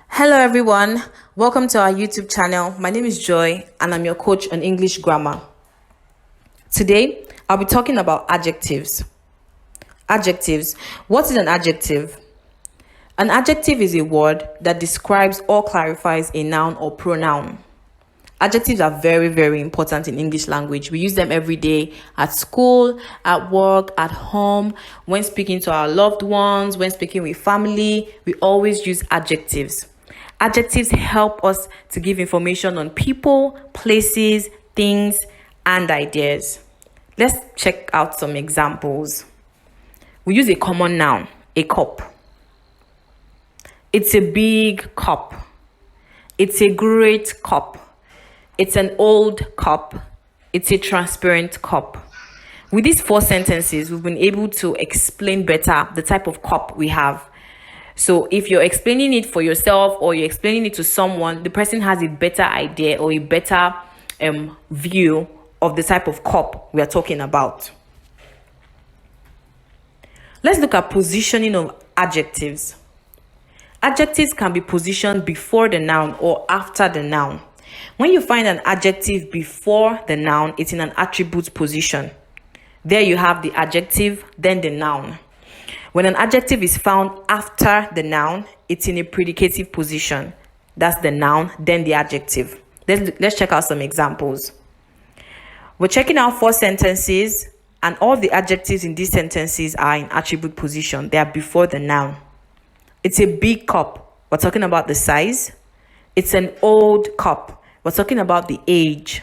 Hello everyone, welcome to our YouTube channel. My name is Joy and I'm your coach on English grammar. Today, I'll be talking about adjectives. Adjectives. What is an adjective? An adjective is a word that describes or clarifies a noun or pronoun. Adjectives are very, very important in English language. We use them every day at school, at work, at home, when speaking to our loved ones, when speaking with family. We always use adjectives. Adjectives help us to give information on people, places, things, and ideas. Let's check out some examples. We use a common noun, a cup. It's a big cup. It's a great cup. It's an old cup. It's a transparent cup. With these 4 sentences, we've been able to explain better the type of cup we have. So if you're explaining it for yourself or you're explaining it to someone, the person has a better idea or a better view of the type of cup we are talking about. Let's look at positioning of adjectives. Adjectives can be positioned before the noun or after the noun. When you find an adjective before the noun, it's in an attribute position. There you have the adjective, then the noun. When an adjective is found after the noun, it's in a predicative position. That's the noun, then the adjective. Let's check out some examples. We're checking out 4 sentences, and all the adjectives in these sentences are in attribute position. They are before the noun. It's a big cup. We're talking about the size. It's an old cup. We're talking about the age.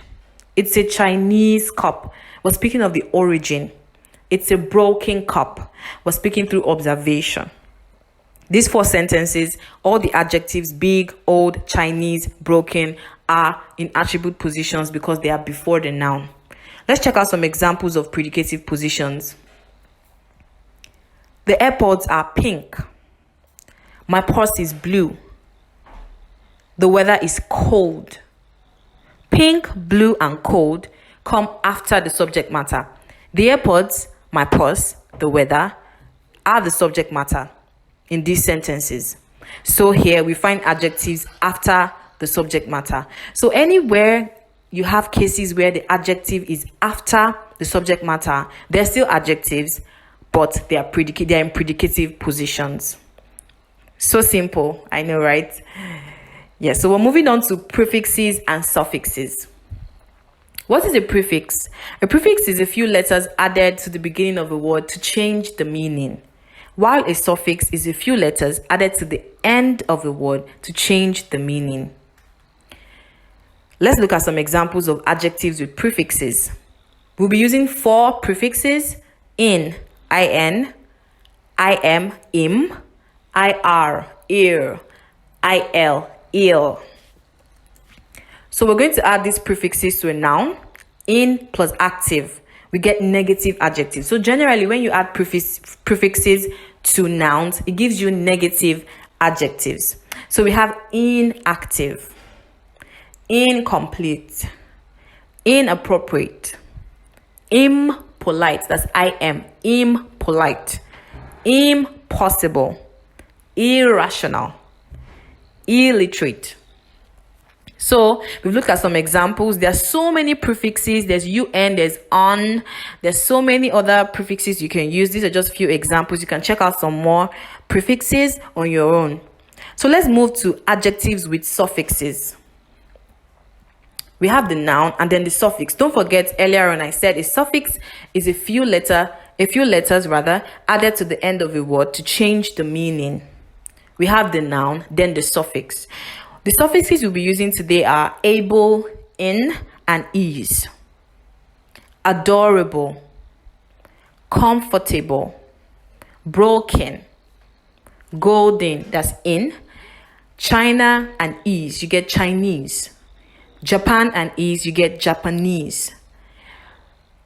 It's a Chinese cup. We're speaking of the origin. It's a broken cup. We're speaking through observation. These 4 sentences, all the adjectives, big, old, Chinese, broken, are in attribute positions because they are before the noun. Let's check out some examples of predicative positions. The AirPods are pink. My purse is blue. The weather is cold. Pink, blue, and cold come after the subject matter. The AirPods, my purse, the weather are the subject matter in these sentences. So here we find adjectives after the subject matter. So anywhere you have cases where the adjective is after the subject matter, they're still adjectives, but they are in predicative positions. So simple, I know, right? Yeah, so we're moving on to prefixes and suffixes. What is a prefix? A prefix is a few letters added to the beginning of a word to change the meaning, while a suffix is a few letters added to the end of a word to change the meaning. Let's look at some examples of adjectives with prefixes. We'll be using 4 prefixes: in, in, im, im, ir, ear, il, ill. So we're going to add these prefixes to a noun. In plus active, we get negative adjectives. So generally, when you add prefixes to nouns, it gives you negative adjectives. So we have inactive, incomplete, inappropriate, impolite, that's impolite, impossible, irrational, illiterate. So we've looked at some examples. There are so many prefixes. There's un, there's on. There's so many other prefixes you can use. These are just a few examples. You can check out some more prefixes on your own. So let's move to adjectives with suffixes. We have the noun and then the suffix. Don't forget, earlier on I said a suffix is a few letters added to the end of a word to change the meaning. We have the noun, then the suffix. The suffixes we'll be using today are able, in, and is. Adorable, comfortable, broken, golden, that's in. China and is, you get Chinese. Japan and is, you get Japanese.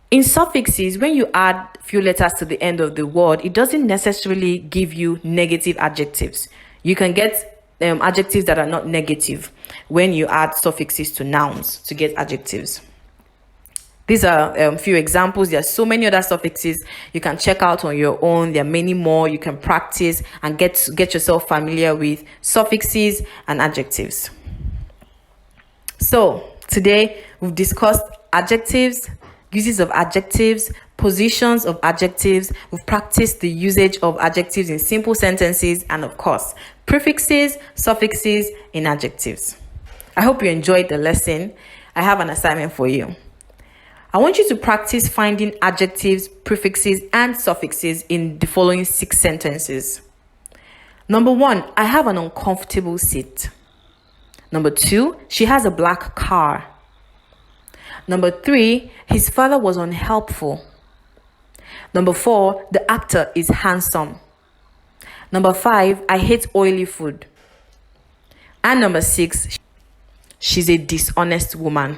In suffixes, when you add few letters to the end of the word, it doesn't necessarily give you negative adjectives. You can get adjectives that are not negative when you add suffixes to nouns to get adjectives. These are a few examples. There are so many other suffixes you can check out on your own. There are many more you can practice and get yourself familiar with suffixes and adjectives. So today we've discussed adjectives, uses of adjectives, positions of adjectives. We've practiced the usage of adjectives in simple sentences, and of course, prefixes, suffixes in adjectives. I hope you enjoyed the lesson. I have an assignment for you. I want you to practice finding adjectives, prefixes, and suffixes in the following 6 sentences. Number 1, I have an uncomfortable seat. Number 2, she has a black car. Number 3, his father was unhelpful. Number 4, the actor is handsome. Number 5, I hate oily food. And number 6, she's a dishonest woman.